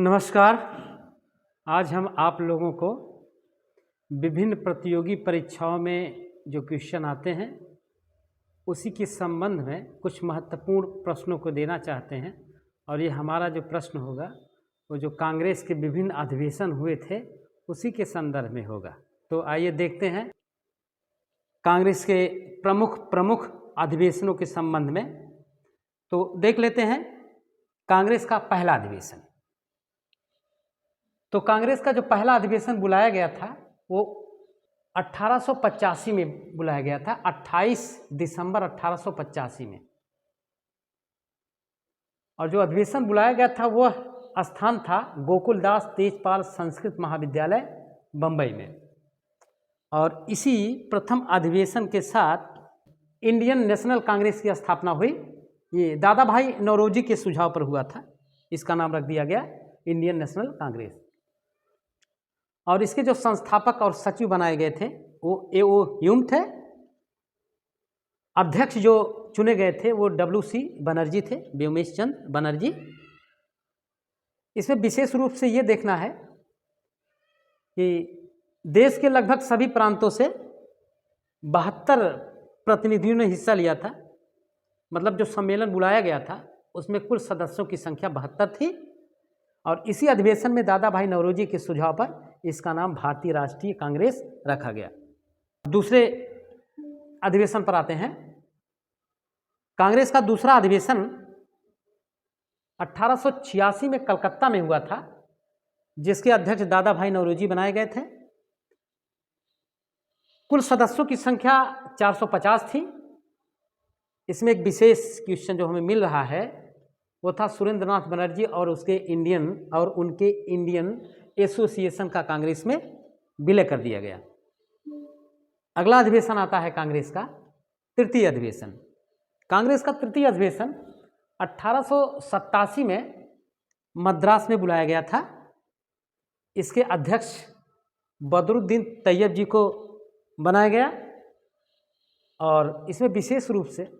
नमस्कार। आज हम आप लोगों को विभिन्न प्रतियोगी परीक्षाओं में जो क्वेश्चन आते हैं उसी के संबंध में कुछ महत्वपूर्ण प्रश्नों को देना चाहते हैं। और ये हमारा जो प्रश्न होगा वो जो कांग्रेस के विभिन्न अधिवेशन हुए थे उसी के संदर्भ में होगा। तो आइए देखते हैं कांग्रेस के प्रमुख अधिवेशनों के संबंध में। तो देख लेते हैं कांग्रेस का पहला अधिवेशन। तो कांग्रेस का जो पहला अधिवेशन बुलाया गया था वो 1885 में बुलाया गया था, 28 दिसंबर 1885 में। और जो अधिवेशन बुलाया गया था वह स्थान था गोकुलदास तेजपाल संस्कृत महाविद्यालय बंबई में। और इसी प्रथम अधिवेशन के साथ इंडियन नेशनल कांग्रेस की स्थापना हुई। ये दादा भाई नौरोजी के सुझाव पर हुआ था, इसका नाम रख दिया गया इंडियन नेशनल कांग्रेस। और इसके जो संस्थापक और सचिव बनाए गए थे वो A.O. ह्यूम थे। अध्यक्ष जो चुने गए थे वो W.C. बनर्जी थे, व्योमेश चंद्र बनर्जी। इसमें विशेष रूप से ये देखना है कि देश के लगभग सभी प्रांतों से 72 प्रतिनिधियों ने हिस्सा लिया था। मतलब जो सम्मेलन बुलाया गया था उसमें कुल सदस्यों की संख्या 72 थी। और इसी अधिवेशन में दादा भाई नौरोजी के सुझाव पर इसका नाम भारतीय राष्ट्रीय कांग्रेस रखा गया। दूसरे अधिवेशन पर आते हैं। कांग्रेस का दूसरा अधिवेशन 1886 में कलकत्ता में हुआ था, जिसके अध्यक्ष दादा भाई नौरोजी बनाए गए थे। कुल सदस्यों की संख्या 450 थी। इसमें एक विशेष क्वेश्चन जो हमें मिल रहा है वो था सुरेंद्रनाथ बनर्जी और उनके इंडियन एसोसिएशन का कांग्रेस में विलय कर दिया गया। अगला अधिवेशन आता है कांग्रेस का तृतीय अधिवेशन। कांग्रेस का तृतीय अधिवेशन 1887 में मद्रास में बुलाया गया था। इसके अध्यक्ष बदरुद्दीन तैयब जी को बनाया गया। और इसमें विशेष रूप से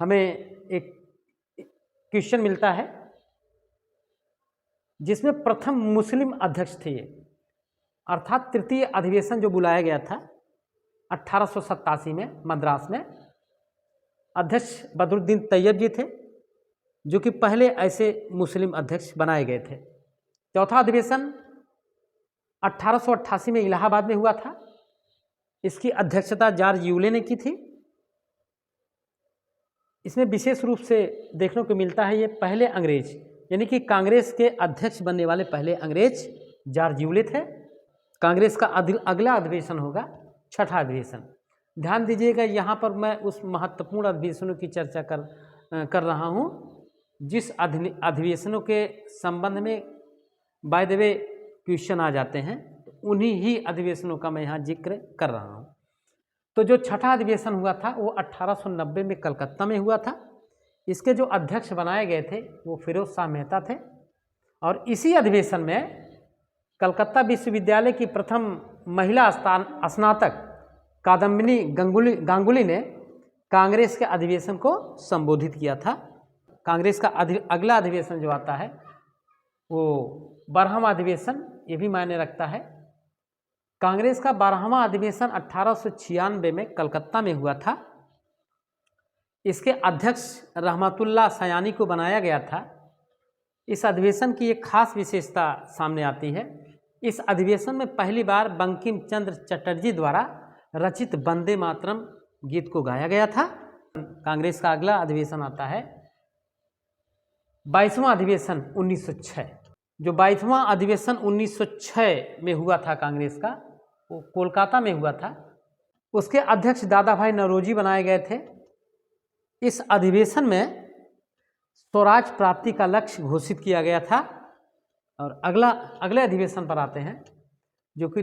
हमें एक क्वेश्चन मिलता है जिसमें प्रथम मुस्लिम अध्यक्ष थे ये, अर्थात तृतीय अधिवेशन जो बुलाया गया था 1887 में मद्रास में, अध्यक्ष बदरुद्दीन तैयब जी थे जो कि पहले ऐसे मुस्लिम अध्यक्ष बनाए गए थे। चौथा अधिवेशन 1888 में इलाहाबाद में हुआ था। इसकी अध्यक्षता जॉर्ज यूले ने की थी। इसमें विशेष रूप से देखने को मिलता है ये पहले अंग्रेज, यानी कि कांग्रेस के अध्यक्ष बनने वाले पहले अंग्रेज जॉर्ज यूले थे। कांग्रेस का अगला अधिवेशन होगा छठा अधिवेशन। ध्यान दीजिएगा, यहाँ पर मैं उस महत्वपूर्ण अधिवेशनों की चर्चा कर रहा हूँ जिस अधिवेशनों के संबंध में बाय द वे क्वेश्चन आ जाते हैं, उन्हीं ही अधिवेशनों का मैं यहाँ जिक्र कर रहा हूँ। तो जो छठा अधिवेशन हुआ था वो 1890 में कलकत्ता में हुआ था। इसके जो अध्यक्ष बनाए गए थे वो फिरोज शाह मेहता थे। और इसी अधिवेशन में कलकत्ता विश्वविद्यालय की प्रथम महिला स्नातक कादम्बिनी गांगुली ने कांग्रेस के अधिवेशन को संबोधित किया था। कांग्रेस का अगला अधिवेशन जो आता है वो 12वां अधिवेशन, ये भी मायने रखता है। कांग्रेस का 12वां अधिवेशन 1896 में कलकत्ता में हुआ था। इसके अध्यक्ष रहमतुल्लाह सयानी को बनाया गया था। इस अधिवेशन की एक खास विशेषता सामने आती है। इस अधिवेशन में पहली बार बंकिम चंद्र चटर्जी द्वारा रचित वंदे मातरम गीत को गाया गया था। कांग्रेस का अगला अधिवेशन आता है 22वां अधिवेशन 1906। जो 22वां अधिवेशन 1906 में हुआ था कांग्रेस का, वो कोलकाता में हुआ था। उसके अध्यक्ष दादा भाई नौरोजी बनाए गए थे। इस अधिवेशन में स्वराज प्राप्ति का लक्ष्य घोषित किया गया था। और अगले अधिवेशन पर आते हैं जो कि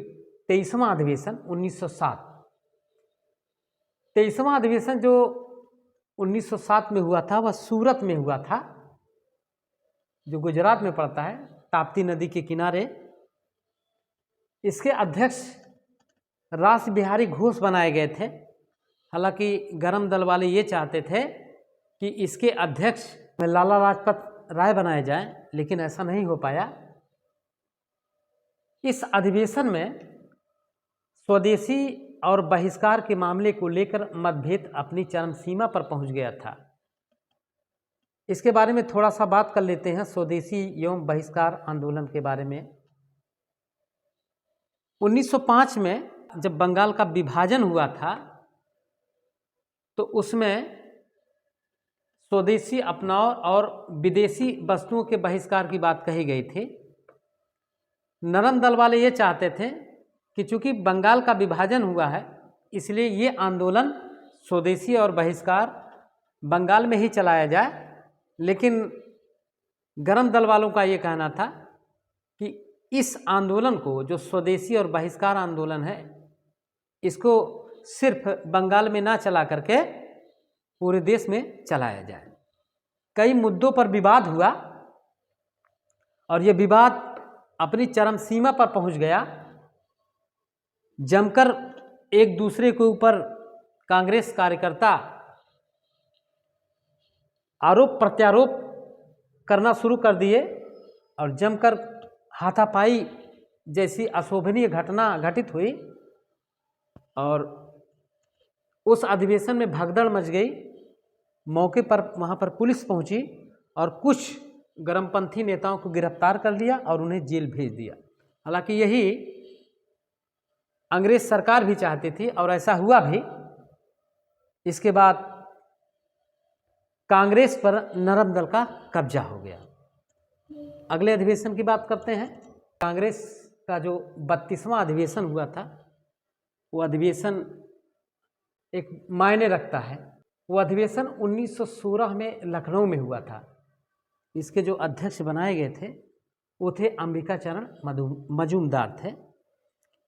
23वां अधिवेशन 1907। 23वां अधिवेशन जो 1907 में हुआ था वह सूरत में हुआ था, जो गुजरात में पड़ता है, ताप्ती नदी के किनारे। इसके अध्यक्ष रास बिहारी घोष बनाए गए थे। हालांकि गरम दल वाले ये चाहते थे कि इसके अध्यक्ष लाला लाजपत राय बनाए जाएं, लेकिन ऐसा नहीं हो पाया। इस अधिवेशन में स्वदेशी और बहिष्कार के मामले को लेकर मतभेद अपनी चरम सीमा पर पहुंच गया था। इसके बारे में थोड़ा सा बात कर लेते हैं, स्वदेशी एवं बहिष्कार आंदोलन के बारे में। 1905 में जब बंगाल का विभाजन हुआ था तो उसमें स्वदेशी अपनाओ और विदेशी वस्तुओं के बहिष्कार की बात कही गई थी। नरम दल वाले ये चाहते थे कि चूंकि बंगाल का विभाजन हुआ है इसलिए ये आंदोलन स्वदेशी और बहिष्कार बंगाल में ही चलाया जाए, लेकिन गरम दल वालों का ये कहना था कि इस आंदोलन को, जो स्वदेशी और बहिष्कार आंदोलन है, इसको सिर्फ बंगाल में ना चला करके पूरे देश में चलाया जाए। कई मुद्दों पर विवाद हुआ और ये विवाद अपनी चरम सीमा पर पहुंच गया। जमकर एक दूसरे के ऊपर कांग्रेस कार्यकर्ता आरोप प्रत्यारोप करना शुरू कर दिए और जमकर हाथापाई जैसी अशोभनीय घटना घटित हुई और उस अधिवेशन में भगदड़ मच गई। मौके पर वहाँ पर पुलिस पहुँची और कुछ गरमपंथी नेताओं को गिरफ्तार कर लिया और उन्हें जेल भेज दिया। हालांकि यही अंग्रेज सरकार भी चाहती थी और ऐसा हुआ भी। इसके बाद कांग्रेस पर नरम दल का कब्जा हो गया। अगले अधिवेशन की बात करते हैं। कांग्रेस का जो 32वां अधिवेशन हुआ था वो अधिवेशन एक मायने रखता है। वो अधिवेशन 1916 में लखनऊ में हुआ था। इसके जो अध्यक्ष बनाए गए थे वो थे अंबिकाचरण मजूमदार थे।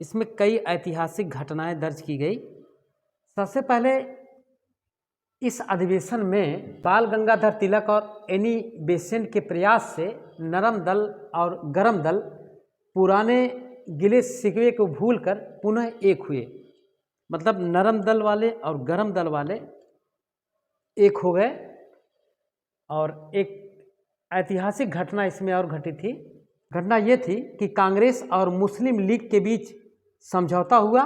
इसमें कई ऐतिहासिक घटनाएं दर्ज की गई। सबसे पहले इस अधिवेशन में बाल गंगाधर तिलक और एनी बेसेंट के प्रयास से नरम दल और गरम दल पुराने गिले शिकवे को भूलकर पुनः एक हुए। मतलब नरम दल वाले और गरम दल वाले एक हो गए। और एक ऐतिहासिक घटना इसमें और घटी थी। घटना ये थी कि कांग्रेस और मुस्लिम लीग के बीच समझौता हुआ।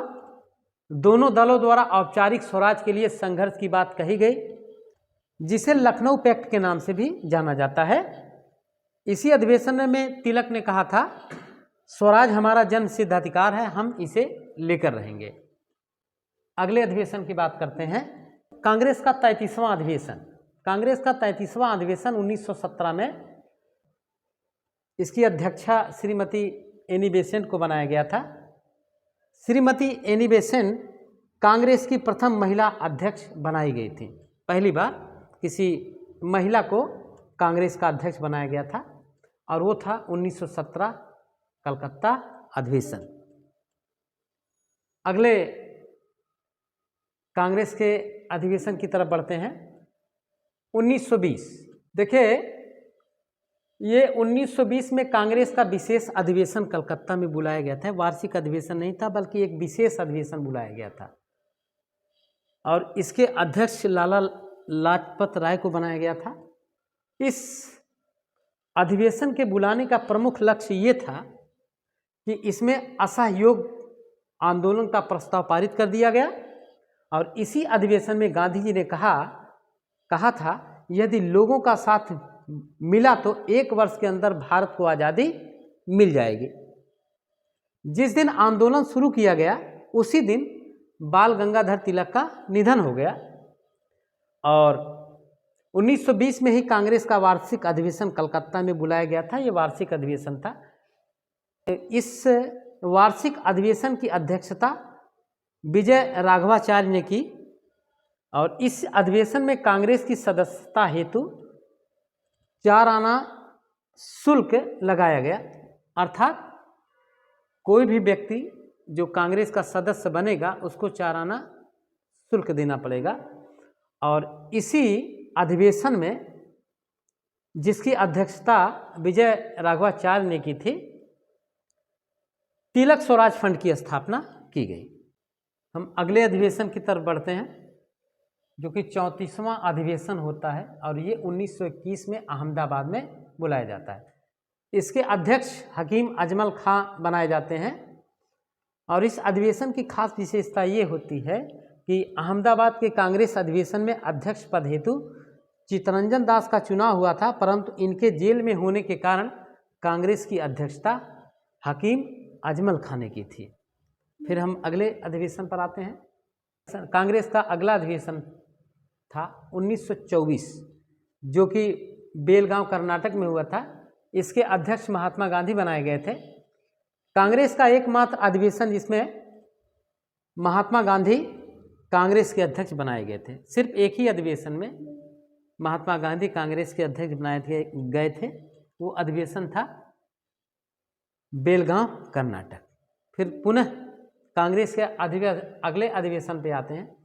दोनों दलों द्वारा औपचारिक स्वराज के लिए संघर्ष की बात कही गई, जिसे लखनऊ पैक्ट के नाम से भी जाना जाता है। इसी अधिवेशन में तिलक ने कहा था, स्वराज हमारा जन्म सिद्ध अधिकार है, हम इसे लेकर रहेंगे। अगले अधिवेशन की बात करते हैं। कांग्रेस का 33वां अधिवेशन। कांग्रेस का 33वां अधिवेशन 1917 में इसकी अध्यक्षा श्रीमती एनी बेसेंट को बनाया गया था। श्रीमती एनी बेसेंट कांग्रेस की प्रथम महिला अध्यक्ष बनाई गई थी। पहली बार किसी महिला को कांग्रेस का अध्यक्ष बनाया गया था और वो था 1917 कलकत्ता अधिवेशन। अगले कांग्रेस के अधिवेशन की तरफ बढ़ते हैं। 1920। देखिए, ये 1920 में कांग्रेस का विशेष अधिवेशन कलकत्ता में बुलाया गया था। वार्षिक अधिवेशन नहीं था बल्कि एक विशेष अधिवेशन बुलाया गया था और इसके अध्यक्ष लाला लाजपत राय को बनाया गया था। इस अधिवेशन के बुलाने का प्रमुख लक्ष्य ये था कि इसमें असहयोग आंदोलन का प्रस्ताव पारित कर दिया गया और इसी अधिवेशन में गांधी जी ने कहा था, यदि लोगों का साथ मिला तो 1 वर्ष के अंदर भारत को आज़ादी मिल जाएगी। जिस दिन आंदोलन शुरू किया गया उसी दिन बाल गंगाधर तिलक का निधन हो गया और 1920 में ही कांग्रेस का वार्षिक अधिवेशन कलकत्ता में बुलाया गया था। ये वार्षिक अधिवेशन था। इस वार्षिक अधिवेशन की अध्यक्षता विजय राघवाचार्य ने की और इस अधिवेशन में कांग्रेस की सदस्यता हेतु 4 आना शुल्क लगाया गया। अर्थात कोई भी व्यक्ति जो कांग्रेस का सदस्य बनेगा उसको 4 आना शुल्क देना पड़ेगा। और इसी अधिवेशन में जिसकी अध्यक्षता विजय राघवाचार्य ने की थी, तिलक स्वराज फंड की स्थापना की गई। हम अगले अधिवेशन की तरफ बढ़ते हैं जो कि 34वां अधिवेशन होता है और ये 1921 में अहमदाबाद में बुलाया जाता है। इसके अध्यक्ष हकीम अजमल खां बनाए जाते हैं और इस अधिवेशन की खास विशेषता ये होती है कि अहमदाबाद के कांग्रेस अधिवेशन में अध्यक्ष पद हेतु चित्तरंजन दास का चुनाव हुआ था, परंतु इनके जेल में होने के कारण कांग्रेस की अध्यक्षता हकीम अजमल खां ने की थी। फिर हम अगले अधिवेशन पर आते हैं। कांग्रेस का अगला अधिवेशन था 1924, जो कि बेलगांव कर्नाटक में हुआ था। इसके अध्यक्ष महात्मा गांधी बनाए गए थे। कांग्रेस का एकमात्र अधिवेशन जिसमें महात्मा गांधी कांग्रेस के अध्यक्ष बनाए गए थे। सिर्फ एक ही अधिवेशन में महात्मा गांधी कांग्रेस के अध्यक्ष बनाए गए थे, वो अधिवेशन था बेलगांव कर्नाटक। फिर पुनः कांग्रेस के अगले अधिवेशन पे आते हैं,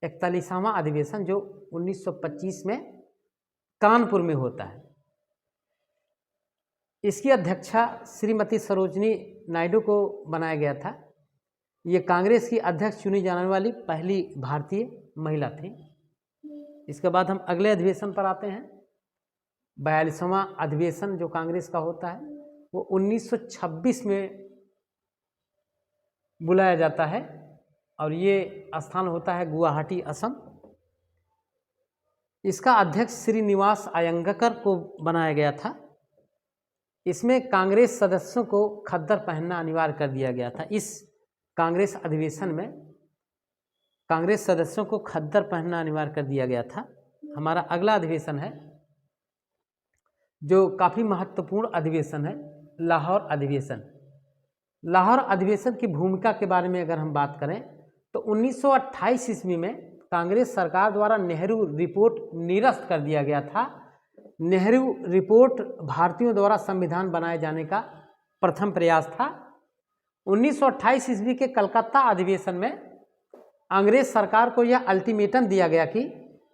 41वां अधिवेशन, जो 1925 में कानपुर में होता है। इसकी अध्यक्षा श्रीमती सरोजनी नायडू को बनाया गया था। ये कांग्रेस की अध्यक्ष चुनी जाने वाली पहली भारतीय महिला थी। इसके बाद हम अगले अधिवेशन पर आते हैं। 42वां अधिवेशन जो कांग्रेस का होता है वो 1926 में बुलाया जाता है और ये स्थान होता है गुवाहाटी, असम। इसका अध्यक्ष श्रीनिवास अयंगार को बनाया गया था। इसमें कांग्रेस सदस्यों को खद्दर पहनना अनिवार्य कर दिया गया था। इस कांग्रेस अधिवेशन में कांग्रेस सदस्यों को खद्दर पहनना अनिवार्य कर दिया गया था। हमारा अगला अधिवेशन है जो काफ़ी महत्वपूर्ण अधिवेशन है, लाहौर अधिवेशन। लाहौर अधिवेशन की भूमिका के बारे में अगर हम बात करें तो 1928 ईस्वी में कांग्रेस सरकार द्वारा नेहरू रिपोर्ट निरस्त कर दिया गया था। नेहरू रिपोर्ट भारतीयों द्वारा संविधान बनाए जाने का प्रथम प्रयास था। 1928 ईस्वी के कलकत्ता अधिवेशन में अंग्रेज सरकार को यह अल्टीमेटम दिया गया कि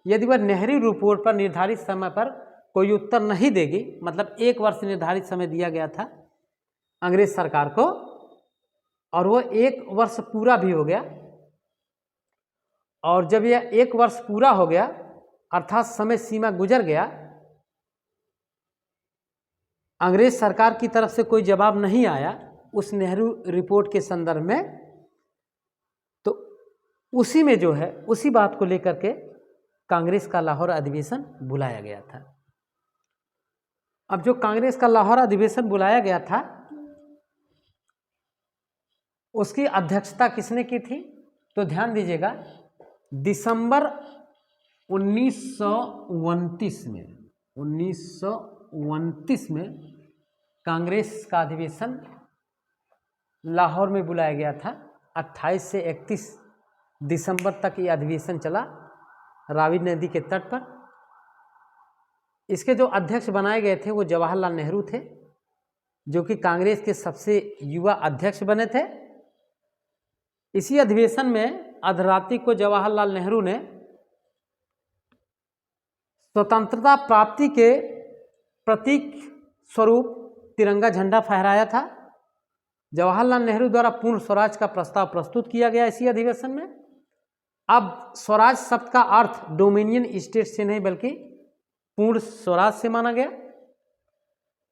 यदि वह नेहरू रिपोर्ट पर निर्धारित समय पर कोई उत्तर नहीं देगी, मतलब 1 वर्ष निर्धारित समय दिया गया था अंग्रेज सरकार को, और वो 1 वर्ष पूरा भी हो गया। और जब यह 1 वर्ष पूरा हो गया अर्थात समय सीमा गुजर गया, अंग्रेज सरकार की तरफ से कोई जवाब नहीं आया उस नेहरू रिपोर्ट के संदर्भ में, तो उसी में जो है उसी बात को लेकर के कांग्रेस का लाहौर अधिवेशन बुलाया गया था। अब जो कांग्रेस का लाहौर अधिवेशन बुलाया गया था उसकी अध्यक्षता किसने की थी, तो ध्यान दीजिएगा, दिसंबर 1929 में कांग्रेस का अधिवेशन लाहौर में बुलाया गया था। 28 से 31 दिसंबर तक ये अधिवेशन चला रावी नदी के तट पर। इसके जो अध्यक्ष बनाए गए थे वो जवाहरलाल नेहरू थे, जो कि कांग्रेस के सबसे युवा अध्यक्ष बने थे। इसी अधिवेशन में अर्धरात्रि को जवाहरलाल नेहरू ने स्वतंत्रता प्राप्ति के प्रतीक स्वरूप तिरंगा झंडा फहराया था। जवाहरलाल नेहरू द्वारा पूर्ण स्वराज का प्रस्ताव प्रस्तुत किया गया इसी अधिवेशन में। अब स्वराज शब्द का अर्थ डोमिनियन स्टेट से नहीं बल्कि पूर्ण स्वराज से माना गया।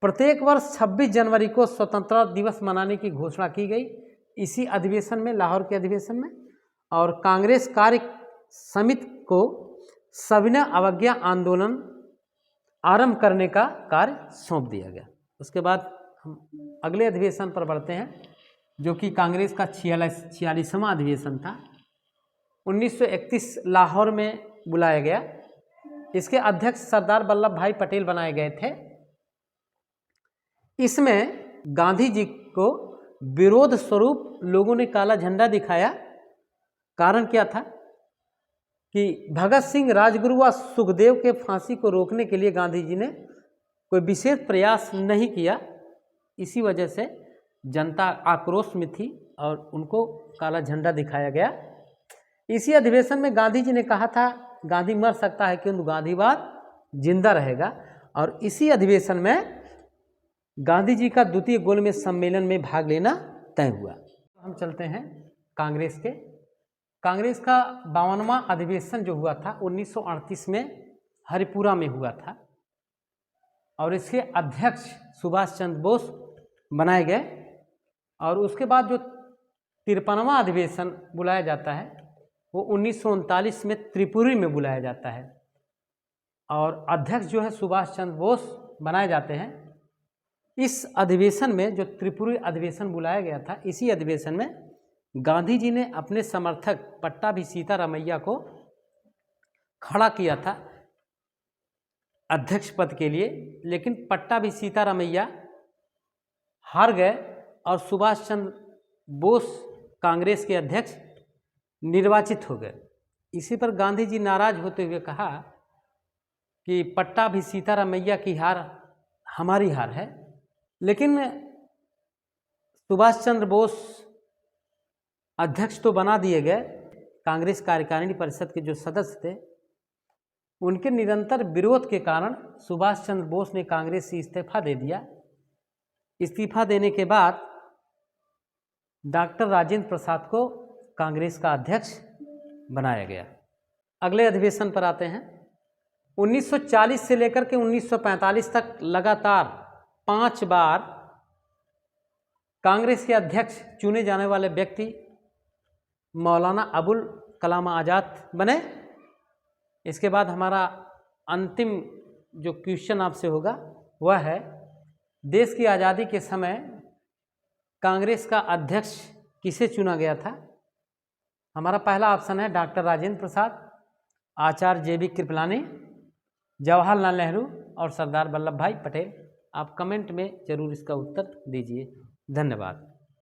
प्रत्येक वर्ष 26 जनवरी को स्वतंत्रता दिवस मनाने की घोषणा की गई इसी अधिवेशन में, लाहौर के अधिवेशन में। और कांग्रेस कार्य समिति को सविनय अवज्ञा आंदोलन आरंभ करने का कार्य सौंप दिया गया। उसके बाद हम अगले अधिवेशन पर बढ़ते हैं जो कि कांग्रेस का 46वां अधिवेशन था। 1931 लाहौर में बुलाया गया। इसके अध्यक्ष सरदार वल्लभ भाई पटेल बनाए गए थे। इसमें गांधी जी को विरोध स्वरूप लोगों ने काला झंडा दिखाया। कारण क्या था कि भगत सिंह, राजगुरु व सुखदेव के फांसी को रोकने के लिए गांधी जी ने कोई विशेष प्रयास नहीं किया। इसी वजह से जनता आक्रोश में थी और उनको काला झंडा दिखाया गया। इसी अधिवेशन में गांधी जी ने कहा था गांधी मर सकता है किंतु गांधीवाद जिंदा रहेगा। और इसी अधिवेशन में गांधी जी का द्वितीय गोलमेज सम्मेलन में भाग लेना तय हुआ। हम चलते हैं कांग्रेस के। कांग्रेस का 52वां अधिवेशन जो हुआ था 1938 में हरिपुरा में हुआ था। और इसके अध्यक्ष सुभाष चंद्र बोस बनाए गए। और उसके बाद जो 53वां अधिवेशन बुलाया जाता है वो 1939 में त्रिपुरी में बुलाया जाता है और अध्यक्ष जो है सुभाष चंद्र बोस बनाए जाते हैं। इस अधिवेशन में जो त्रिपुरी अधिवेशन बुलाया गया था, इसी अधिवेशन में गांधी जी ने अपने समर्थक पट्टाभी सीतारामैया को खड़ा किया था अध्यक्ष पद के लिए, लेकिन पट्टाभी सीतारामैया हार गए और सुभाष चंद्र बोस कांग्रेस के अध्यक्ष निर्वाचित हो गए। इसी पर गांधी जी नाराज होते हुए कहा कि पट्टाभी सीतारामैया की हार हमारी हार है। लेकिन सुभाष चंद्र बोस अध्यक्ष तो बना दिए गए, कांग्रेस कार्यकारिणी परिषद के जो सदस्य थे उनके निरंतर विरोध के कारण सुभाष चंद्र बोस ने कांग्रेस से इस्तीफा दे दिया। इस्तीफा देने के बाद डॉक्टर राजेंद्र प्रसाद को कांग्रेस का अध्यक्ष बनाया गया। अगले अधिवेशन पर आते हैं। 1940 से लेकर के 1945 तक लगातार 5 बार कांग्रेस के अध्यक्ष चुने जाने वाले व्यक्ति मौलाना अबुल कलाम आज़ाद बने। इसके बाद हमारा अंतिम जो क्वेश्चन आपसे होगा वह है, देश की आज़ादी के समय कांग्रेस का अध्यक्ष किसे चुना गया था? हमारा पहला ऑप्शन है डॉक्टर राजेंद्र प्रसाद, आचार्य JB कृपलानी, जवाहरलाल नेहरू और सरदार वल्लभ भाई पटेल। आप कमेंट में ज़रूर इसका उत्तर दीजिए। धन्यवाद।